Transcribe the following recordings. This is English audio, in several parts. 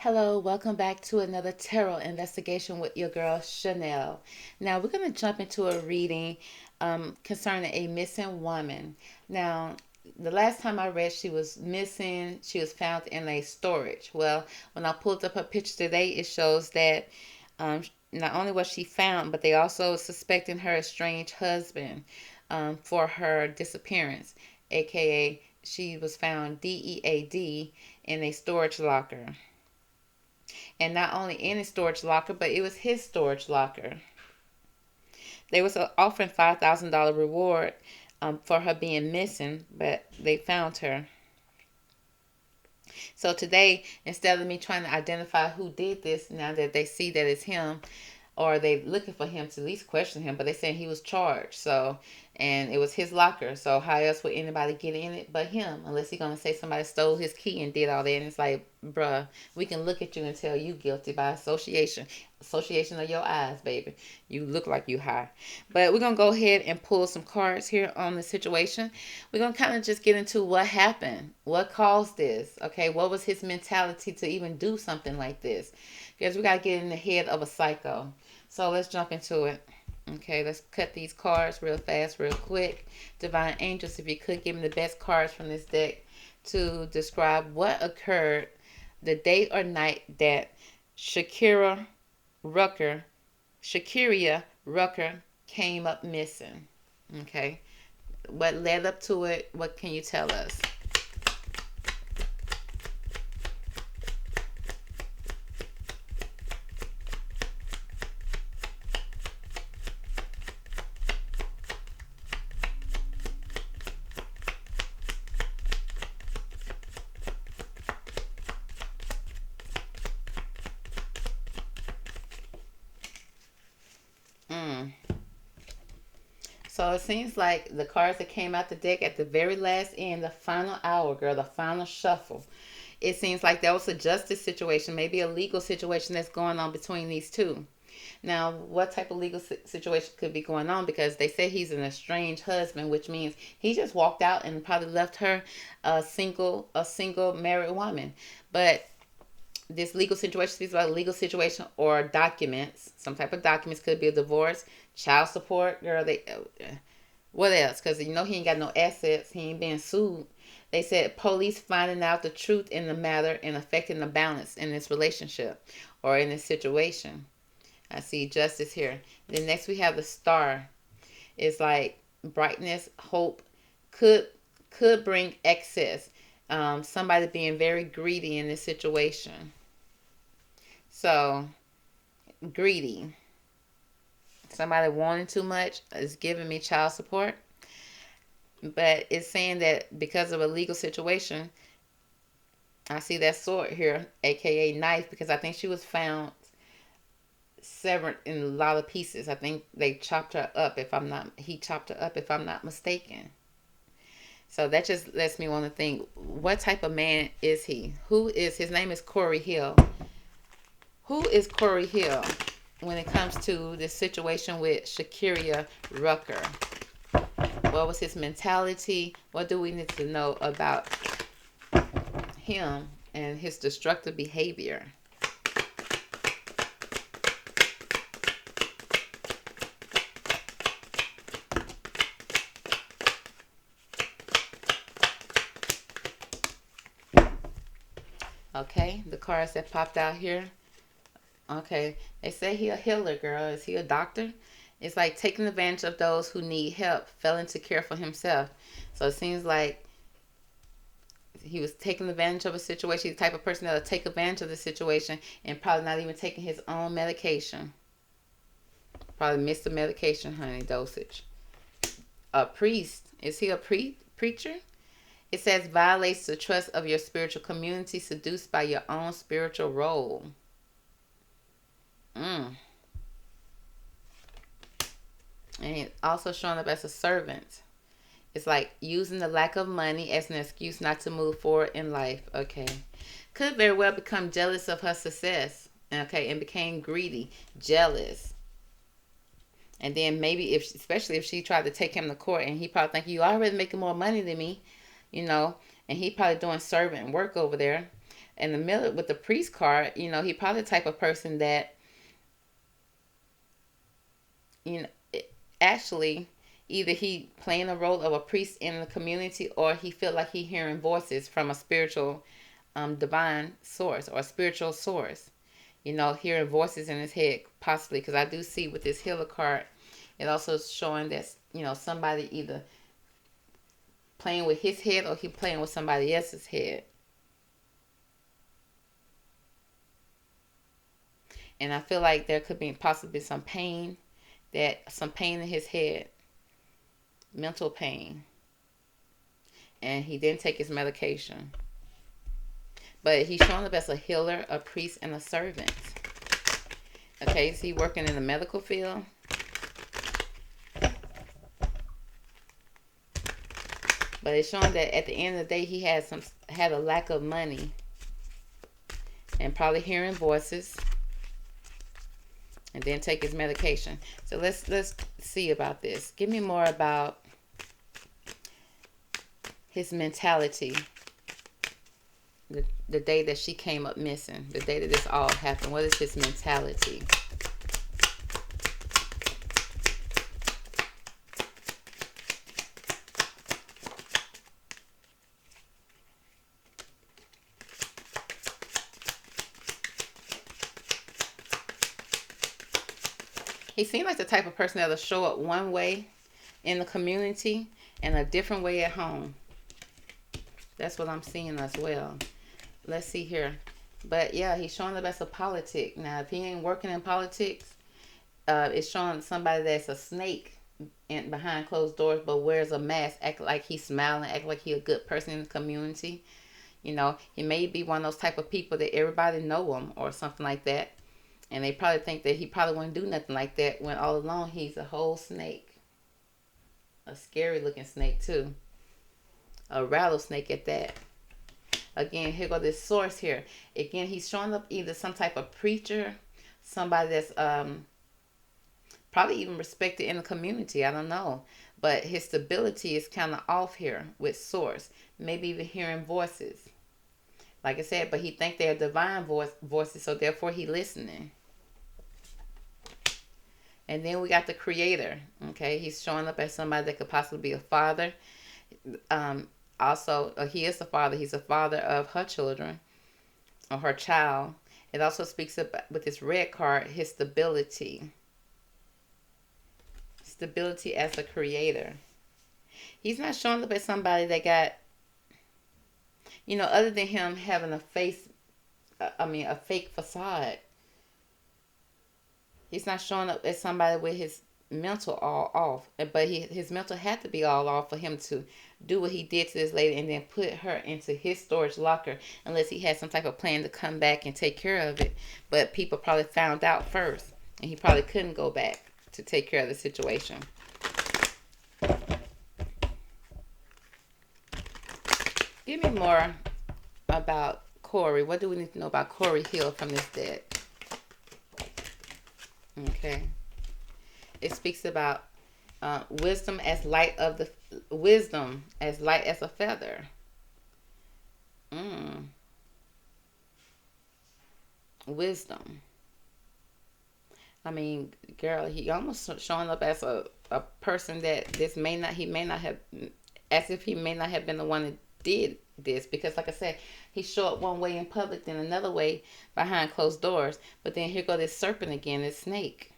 Hello, welcome back to another tarot investigation with your girl Shannel. Now we're going to jump into a reading concerning a missing woman. Now, the last time I read, she was missing. She was found in a storage. Well, when I pulled up her picture today, it shows that um, not only was she found, but they also suspecting her estranged husband for her disappearance, aka she was found DEAD in a storage locker, and not only in his storage locker, but it was his storage locker. They was offering $5,000 reward for her being missing, but they found her. So today, instead of me trying to identify who did this, now that they see that it's him, or they looking for him to at least question him, but they saying he was charged. So, and it was his locker. So how else would anybody get in it but him? Unless he's gonna say somebody stole his key and did all that. And it's like, bruh, we can look at you and tell you guilty by association. Association of your eyes, baby. You look like you high. But we're gonna go ahead and pull some cards here on the situation. We're gonna kind of just get into what happened, what caused this. Okay, what was his mentality to even do something like this? Because we gotta get in the head of a psycho. So let's jump into it. Okay, let's cut these cards real fast, real quick. Divine Angels, if you could give me the best cards from this deck to describe what occurred the day or night that Shakira Rucker, Shakeria Rucker came up missing. Okay, what led up to it? What can you tell us? Mm. So it seems like the cards that came out the deck at the very last end, the final hour, girl, the final shuffle. It seems like there was a justice situation, maybe a legal situation that's going on between these two. Now, what type of legal situation could be going on? Because they say he's an estranged husband, which means he just walked out and probably left her a single married woman. But this legal situation speaks about a legal situation or documents. Some type of documents could be a divorce, child support. Girl, they what else? Because you know he ain't got no assets. He ain't being sued. They said police finding out the truth in the matter and affecting the balance in this relationship or in this situation. I see justice here. Then next we have the star. It's like brightness, hope, could could bring excess. Somebody being very greedy in this situation. So greedy. Somebody wanting too much is giving me child support. But it's saying that because of a legal situation, I see that sword here, aka knife, because I think she was found severed in a lot of pieces. I think they chopped her up if I'm not he chopped her up if I'm not mistaken. So that just lets me want to think, what type of man is he? Who is his name is Cory Hill. Who is Cory Hill when it comes to this situation with Shakeria Rucker? What was his mentality? What do we need to know about him and his destructive behavior? Okay, the cards that popped out here. Okay, they say he a healer, girl. Is he a doctor? It's like taking advantage of those who need help, failing to care for himself. So it seems like he was taking advantage of a situation. He's the type of person that'll take advantage of the situation and probably not even taking his own medication. Probably missed the medication, honey, dosage. A priest. Is he a preacher? It says violates the trust of your spiritual community, seduced by your own spiritual role. Mm. And also showing up as a servant. It's like using the lack of money as an excuse not to move forward in life. Okay. Could very well become jealous of her success. Okay. And became greedy, jealous. And then maybe if, especially if she tried to take him to court and he probably think you already making more money than me, you know, and he probably doing servant work over there. In the middle with the priest card, he probably the type of person that, you know, actually either he playing the role of a priest in the community, or he feel like he hearing voices from a spiritual, divine source or spiritual source. Hearing voices in his head, possibly, because I do see with this healer card, it also is showing that somebody either playing with his head or he playing with somebody else's head. And I feel like there could be possibly some pain in his head, mental pain, and he didn't take his medication. But he's showing up as a healer, a priest, and a servant. Okay, is he working in the medical field? But it's showing that at the end of the day, he had a lack of money, and probably hearing voices, and then take his medication. So let's see about this. Give me more about his mentality. The day that she came up missing, the day that this all happened. What is his mentality? He seemed like the type of person that'll show up one way in the community and a different way at home. That's what I'm seeing as well. Let's see here. But yeah, he's showing up as a politic. Now, if he ain't working in politics, it's showing somebody that's a snake behind closed doors, but wears a mask, act like he's smiling, act like he a good person in the community. He may be one of those type of people that everybody know him or something like that. And they probably think that he probably wouldn't do nothing like that, when all along he's a whole snake. A scary looking snake too. A rattlesnake at that. Again, here go this source here. Again, he's showing up either some type of preacher, somebody that's probably even respected in the community. I don't know. But his stability is kind of off here with source. Maybe even hearing voices. Like I said, but he think they're divine voices, so therefore he listening. And then we got the creator. Okay, he's showing up as somebody that could possibly be a father. Also, he is a father. He's a father of her children or her child. It also speaks about, with this red card, his stability. Stability as a creator. He's not showing up as somebody that got, other than him having a fake facade. He's not showing up as somebody with his mental all off. But his mental had to be all off for him to do what he did to this lady and then put her into his storage locker, unless he had some type of plan to come back and take care of it. But people probably found out first, and he probably couldn't go back to take care of the situation. Give me more about Cory. What do we need to know about Cory Hill from this deck? Okay. It speaks about wisdom as light as a feather. Wisdom. I mean, girl, he almost showing up as a person that he may not have, as if he may not have been the one that did this, because like I said, he showed up one way in public, then another way behind closed doors. But then here go this serpent again, this snake.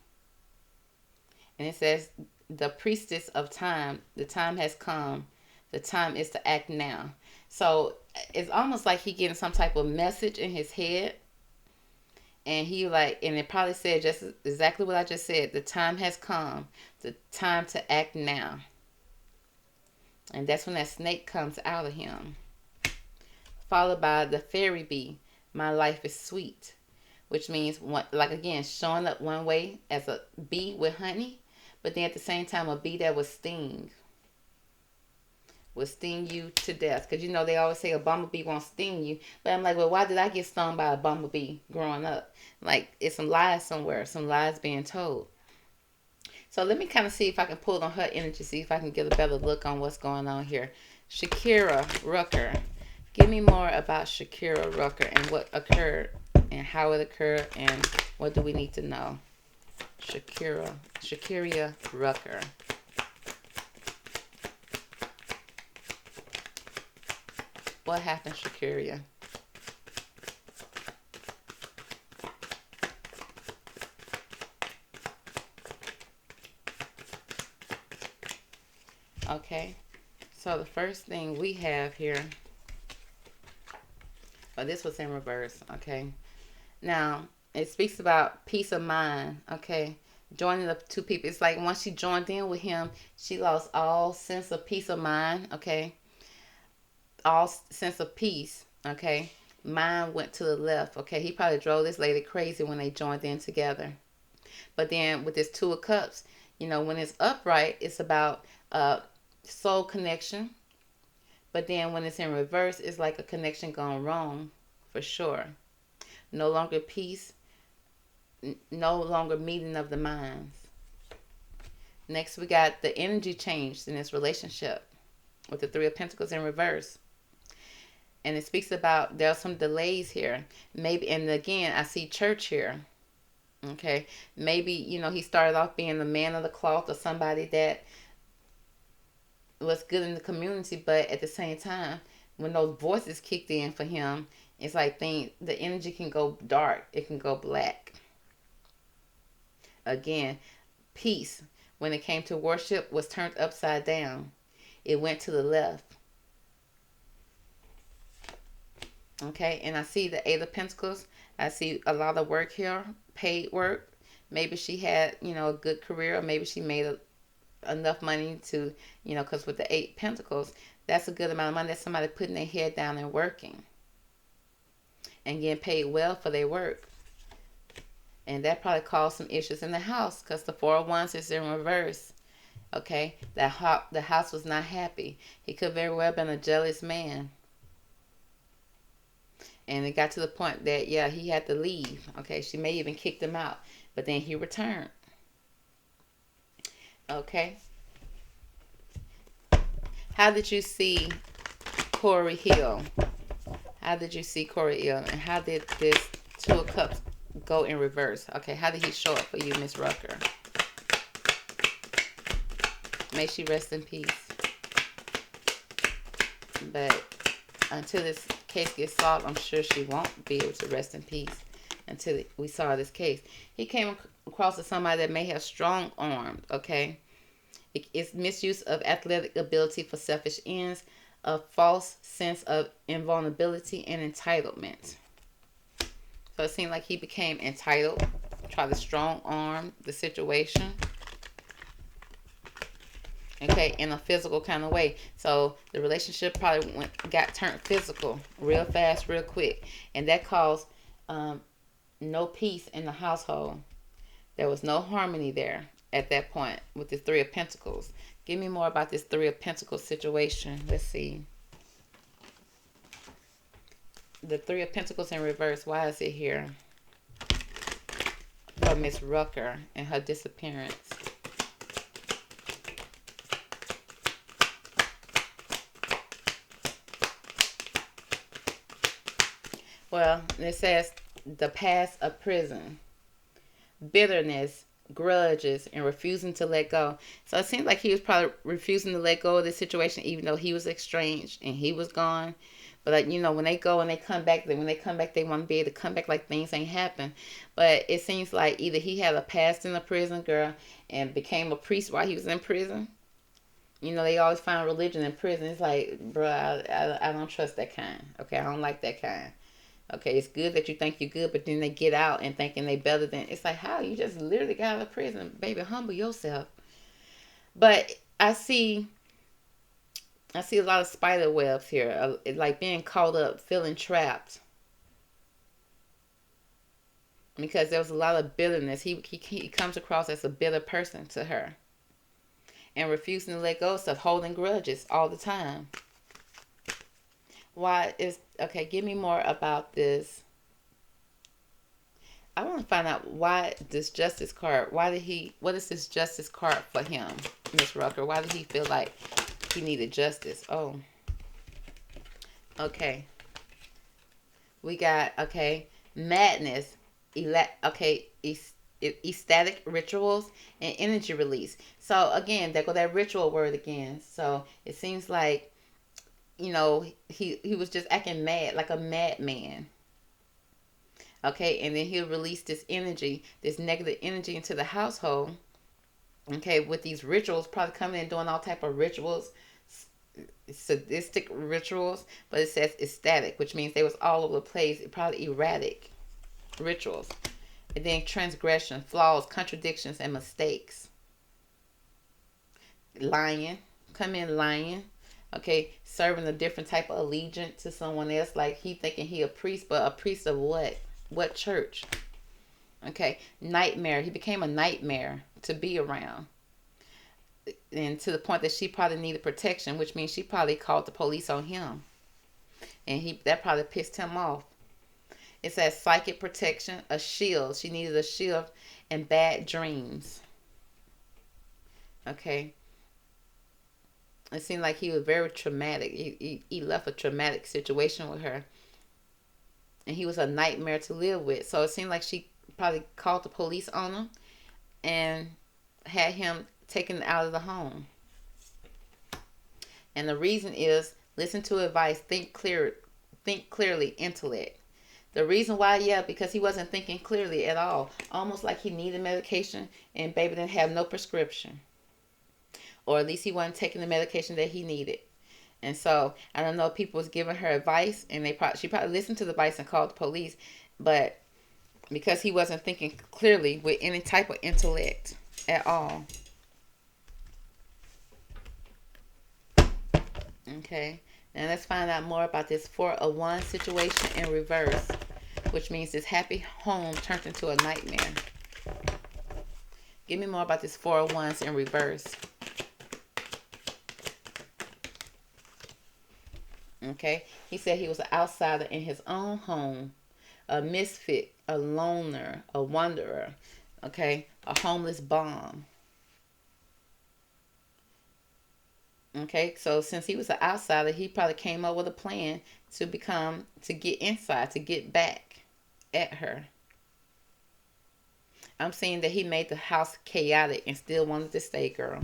And it says, the priestess of time, the time has come. The time is to act now. So it's almost like he getting some type of message in his head. And and it probably said just exactly what I just said. The time has come. The time to act now. And that's when that snake comes out of him. Followed by the fairy bee. My life is sweet. Which means, again, showing up one way as a bee with honey. But then at the same time, a bee that would sting you to death. Because, they always say a bumblebee won't sting you. But I'm like, well, why did I get stung by a bumblebee growing up? Like, it's some lies somewhere. Some lies being told. So let me kind of see if I can pull on her energy. See if I can get a better look on what's going on here. Shakeria Rucker. Give me more about Shakeria Rucker and what occurred and how it occurred and what do we need to know. Shakeria Rucker. What happened, Shakeria? Okay, so the first thing we have here, oh, this was in reverse, okay? Now, it speaks about peace of mind, okay? Joining the two people. It's like once she joined in with him, she lost all sense of peace of mind, okay? All sense of peace, okay? Mind went to the left, okay? He probably drove this lady crazy when they joined in together. But then with this Two of Cups, you know, when it's upright, it's about soul connection. But then when it's in reverse, it's like a connection gone wrong, for sure. No longer peace, no longer meeting of the minds. Next, we got the energy changed in this relationship with the Three of Pentacles in reverse. And it speaks about there are some delays here. Maybe, and again, I see church here. Okay, maybe, you know, he started off being the man of the cloth or somebody that was good in the community, but at the same time, when those voices kicked in for him, it's like the energy can go dark, it can go black. Again, peace, when it came to worship, was turned upside down. It went to the left. Okay, and I see the Eight of Pentacles. I see a lot of work here, paid work. Maybe she had, you know, a good career, or maybe she made enough money to, you know, because with the Eight Pentacles, that's a good amount of money. That's somebody putting their head down and working and getting paid well for their work. And that probably caused some issues in the house because the Four of Wands is in reverse. Okay, the house was not happy. He could very well have been a jealous man. And it got to the point that, yeah, he had to leave. Okay, she may even kicked him out. But then he returned. Okay. How did you see Cory heal? How did you see Cory heal? And how did this Two of Cups go in reverse? Okay, how did he show up for you, Miss Rucker? May she rest in peace. But until this case gets solved, I'm sure she won't be able to rest in peace until we saw this case. He came across as somebody that may have strong arms, okay? It's misuse of athletic ability for selfish ends, a false sense of invulnerability and entitlement. So it seemed like he became entitled, tried to strong arm the situation. Okay, in a physical kind of way. So the relationship probably got turned physical real fast, real quick. And that caused no peace in the household. There was no harmony there at that point with the Three of Pentacles. Give me more about this Three of Pentacles situation. Let's see. The Three of Pentacles in reverse. Why is it here? For Miss Rucker and her disappearance. Well, it says the past of prison, bitterness, grudges, and refusing to let go. So it seems like he was probably refusing to let go of this situation, even though he was estranged and he was gone. But like, you know, when they go and they come back, they want to be able to come back like things ain't happened. But it seems like either he had a past in the prison, girl, and became a priest while he was in prison. You know, they always find religion in prison. It's like, bro, I don't trust that kind. Okay, I don't like that kind. Okay, it's good that you think you're good, but then they get out and thinking they better than. It's like, how? You just literally got out of prison. Baby, humble yourself. But I see a lot of spider webs here. Like being caught up, feeling trapped. Because there was a lot of bitterness. He comes across as a bitter person to her. And refusing to let go of stuff, holding grudges all the time. Why is, okay, give me more about this. I want to find out why this justice card, what is this justice card for him, Miss Rucker? Why did he feel like he needed justice? Oh, Okay. We got, okay, madness, okay, ecstatic rituals, and energy release. So again, there go that ritual word again. So it seems like, he was just acting mad, like a madman. Okay, and then he'll release this energy, this negative energy into the household. Okay, with these rituals, probably coming in doing all type of rituals, sadistic rituals, but it says ecstatic, which means they was all over the place, probably erratic rituals. And then transgression, flaws, contradictions, and mistakes. Lying, come in lying. Okay, serving a different type of allegiance to someone else, like he thinking he a priest, but a priest of what? What church? Okay, nightmare. He became a nightmare to be around, and to the point that she probably needed protection, which means she probably called the police on him, and that probably pissed him off. It says psychic protection, a shield. She needed a shield, and bad dreams. Okay. It seemed like he was very traumatic. He left a traumatic situation with her, and he was a nightmare to live with. So it seemed like she probably called the police on him and had him taken out of the home. And the reason is listen to advice, think clearly, intellect. The reason why, yeah, because he wasn't thinking clearly at all. Almost like he needed medication and baby didn't have no prescription. Or at least he wasn't taking the medication that he needed. And so I don't know if people was giving her advice and she probably listened to the advice and called the police, but because he wasn't thinking clearly with any type of intellect at all. Okay. Now let's find out more about this 4 of Wands situation in reverse, which means this happy home turned into a nightmare. Give me more about this 4 of Wands in reverse. Okay. He said he was an outsider in his own home, a misfit, a loner, a wanderer. Okay. A homeless bum. Okay, so since he was an outsider, he probably came up with a plan to get inside, to get back at her. I'm seeing that he made the house chaotic and still wanted to stay, girl.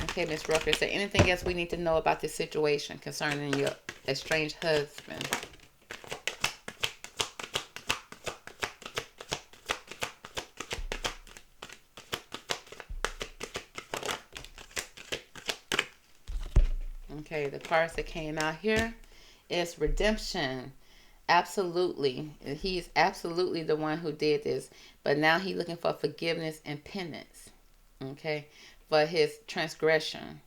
Okay, Miss Rucker, is there anything else we need to know about this situation concerning your estranged husband? Okay, the cards that came out here is redemption. Absolutely. He's absolutely the one who did this. But now he's looking for forgiveness and penance. Okay. For his transgression.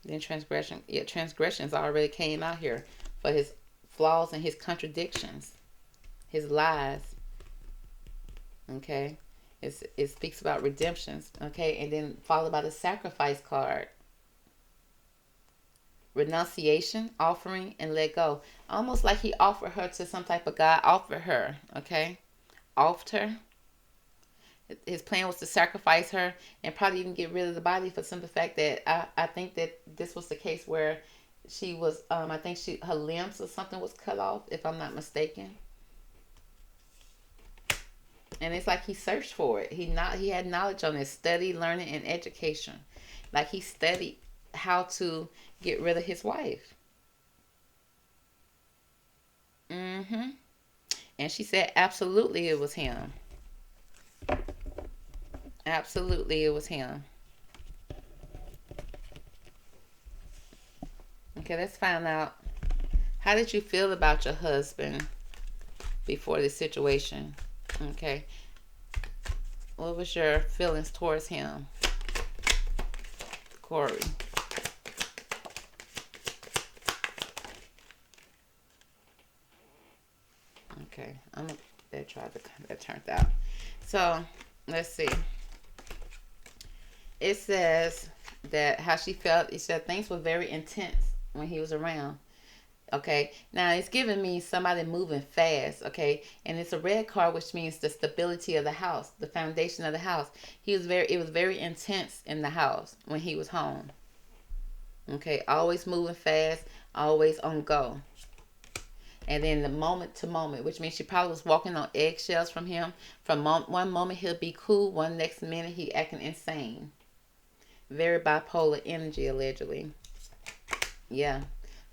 Then transgressions already came out here. For his flaws and his contradictions. His lies. Okay. It speaks about redemptions. Okay. And then followed by the sacrifice card. Renunciation, offering, and let go. Almost like he offered her to some type of God. Offered her, okay? Offed her. His plan was to sacrifice her and probably even get rid of the body for simple fact that I think that this was the case where she was, I think her limbs or something was cut off, if I'm not mistaken. And it's like he searched for it. He had knowledge on it, study, learning, and education. Like he studied how to get rid of his wife. And she said absolutely it was him. Absolutely it was him. Okay, let's find out. How did you feel about your husband before this situation? Okay. What was your feelings towards him? Cory. Okay, that turned out. So let's see. It says that how she felt. It said things were very intense when he was around. Okay, now it's giving me somebody moving fast. Okay, and it's a red card, which means the stability of the house, the foundation of the house. It was very intense in the house when he was home. Okay, always moving fast, always on go. And then the moment to moment, which means she probably was walking on eggshells from him. From one moment he'll be cool, one next minute he acting insane. Very bipolar energy, allegedly. Yeah.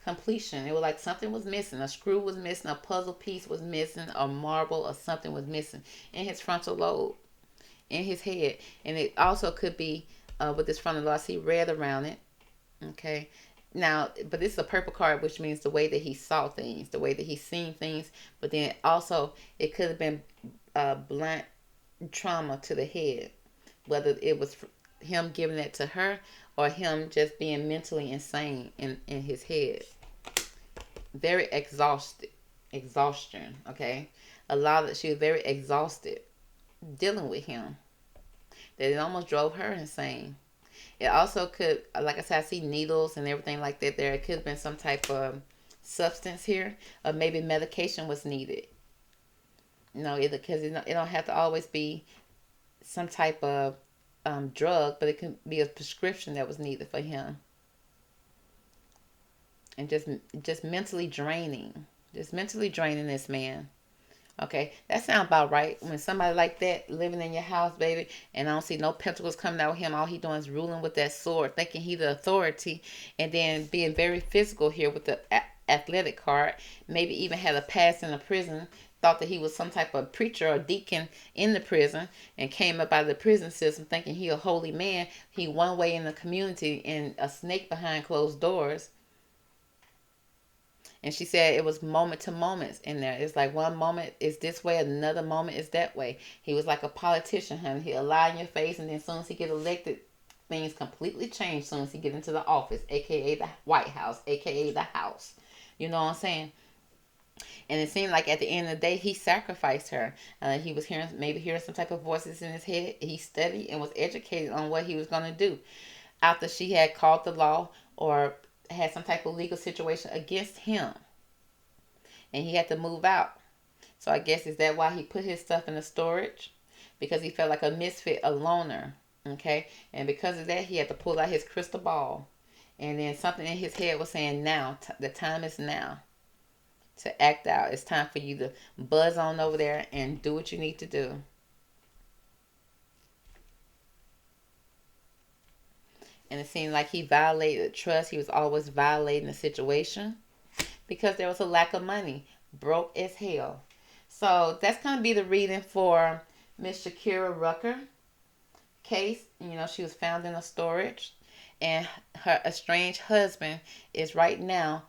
Completion. It was like something was missing. A screw was missing, a puzzle piece was missing, a marble or something was missing in his frontal lobe, in his head. And it also could be with this frontal lobe. I see red around it. Okay. Now, but this is a purple card, which means the way that he saw things, the way that he seen things. But then also, it could have been blunt trauma to the head, whether it was him giving it to her or him just being mentally insane in his head. Very exhaustion. Okay, a lot of she was very exhausted dealing with him. That it almost drove her insane. It also could, like I said, I see needles and everything like that there. It could have been some type of substance here, or maybe medication was needed. No, because it don't have to always be some type of drug, but it can be a prescription that was needed for him. And just mentally draining this man. Okay, that sounds about right. When somebody like that living in your house, baby, and I don't see no pentacles coming out with him, all he doing is ruling with that sword, thinking he the authority, and then being very physical here with the athletic card. Maybe even had a past in a prison. Thought that he was some type of preacher or deacon in the prison, and came up out of the prison system thinking he a holy man. He one way in the community and a snake behind closed doors. And she said it was moment to moments in there. It's like one moment is this way, another moment is that way. He was like a politician, honey. He'll lie in your face, and then as soon as he get elected, things completely change as soon as he get into the office, aka the White House, aka the House. You know what I'm saying? And it seemed like at the end of the day, he sacrificed her. He was hearing some type of voices in his head. He studied and was educated on what he was going to do after she had called the law or had some type of legal situation against him, and he had to move out. So I guess is that why he put his stuff in the storage, because he felt like a misfit, a loner. Okay, and because of that, he had to pull out his crystal ball, and then something in his head was saying, "Now, the time is now to act out. It's time for you to buzz on over there and do what you need to do." And it seemed like he violated trust. He was always violating the situation because there was a lack of money. Broke as hell. So that's going to be the reading for Miss Shakeria Rucker case. You know, she was found in a storage, and her estranged husband is right now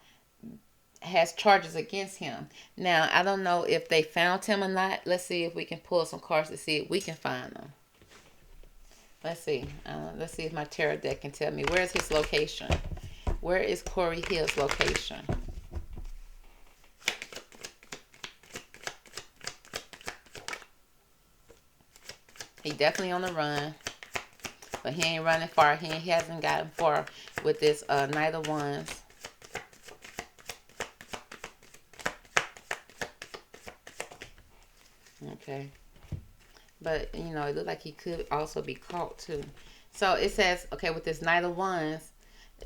has charges against him. Now, I don't know if they found him or not. Let's see if we can pull some cards to see if we can find them. Let's see. Let's see if my tarot deck can tell me. Where's his location? Where is Cory Hill's location? He definitely on the run, but he ain't running far. He hasn't gotten far with this Knight of Wands. Okay. But, you know, it looks like he could also be caught, too. So, it says, okay, with this Knight of Wands,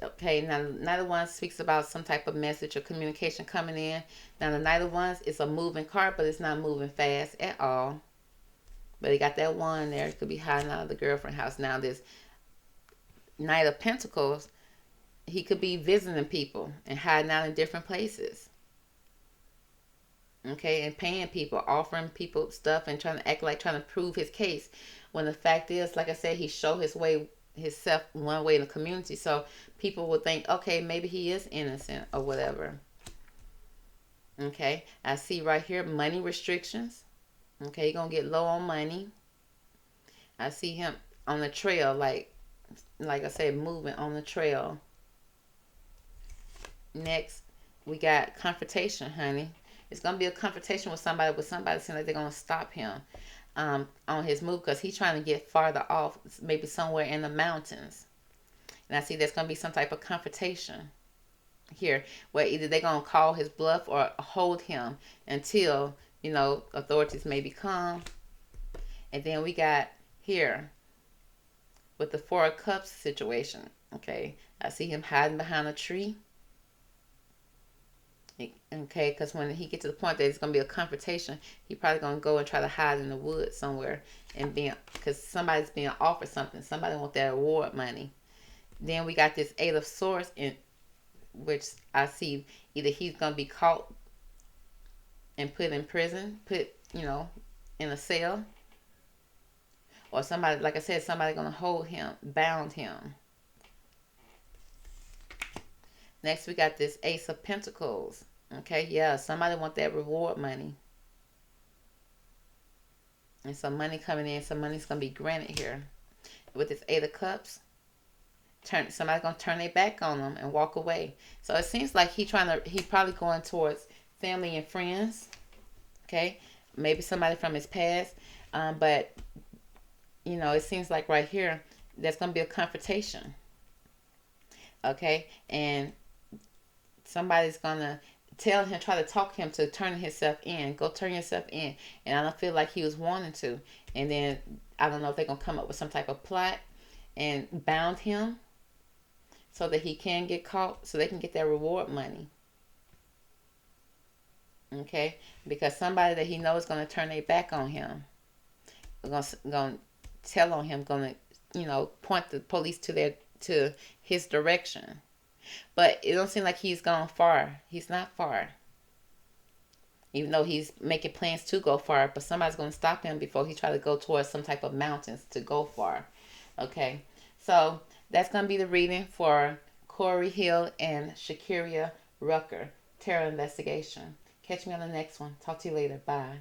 okay, now the Knight of Wands speaks about some type of message or communication coming in. Now, the Knight of Wands is a moving card, but it's not moving fast at all. But he got that wand there. It could be hiding out of the girlfriend house. Now, this Knight of Pentacles, he could be visiting people and hiding out in different places. Okay, and paying people, offering people stuff and trying to act like trying to prove his case. When the fact is, like I said, he showed himself one way in the community. So people would think, okay, maybe he is innocent or whatever. Okay, I see right here money restrictions. Okay, you're going to get low on money. I see him on the trail, like I said, moving on the trail. Next, we got confrontation, honey. It's going to be a confrontation with somebody seems like they're going to stop him on his move because he's trying to get farther off, maybe somewhere in the mountains. And I see there's going to be some type of confrontation here where either they're going to call his bluff or hold him until, you know, authorities maybe come. And then we got here with the Four of Cups situation. Okay, I see him hiding behind a tree. Okay, because when he gets to the point that it's gonna be a confrontation, he probably gonna go and try to hide in the woods somewhere and be, because somebody's being offered something. Somebody want that award money. Then we got this Eight of Swords, in which I see either he's gonna be caught and put in prison, put in a cell, or somebody, like I said, somebody gonna hold him, bound him. Next, we got this Ace of Pentacles. Okay, yeah, somebody want that reward money. And some money coming in, some money's gonna be granted here. With this Eight of Cups, somebody's gonna turn their back on them and walk away. So it seems like he probably going towards family and friends. Okay, maybe somebody from his past, but it seems like right here there's gonna be a confrontation. Okay, and somebody's gonna try to talk him to turn himself in. Go turn yourself in. And I don't feel like he was wanting to. And then I don't know if they're gonna come up with some type of plot and bound him so that he can get caught, so they can get their reward money. Okay, because somebody that he knows is gonna turn their back on him, gonna tell on him, gonna point the police to his direction. But it don't seem like he's gone far. He's not far. Even though he's making plans to go far, but somebody's going to stop him before he try to go towards some type of mountains to go far. Okay, so that's going to be the reading for Cory Hill and Shakeria Rucker, Terror Investigation. Catch me on the next one. Talk to you later. Bye.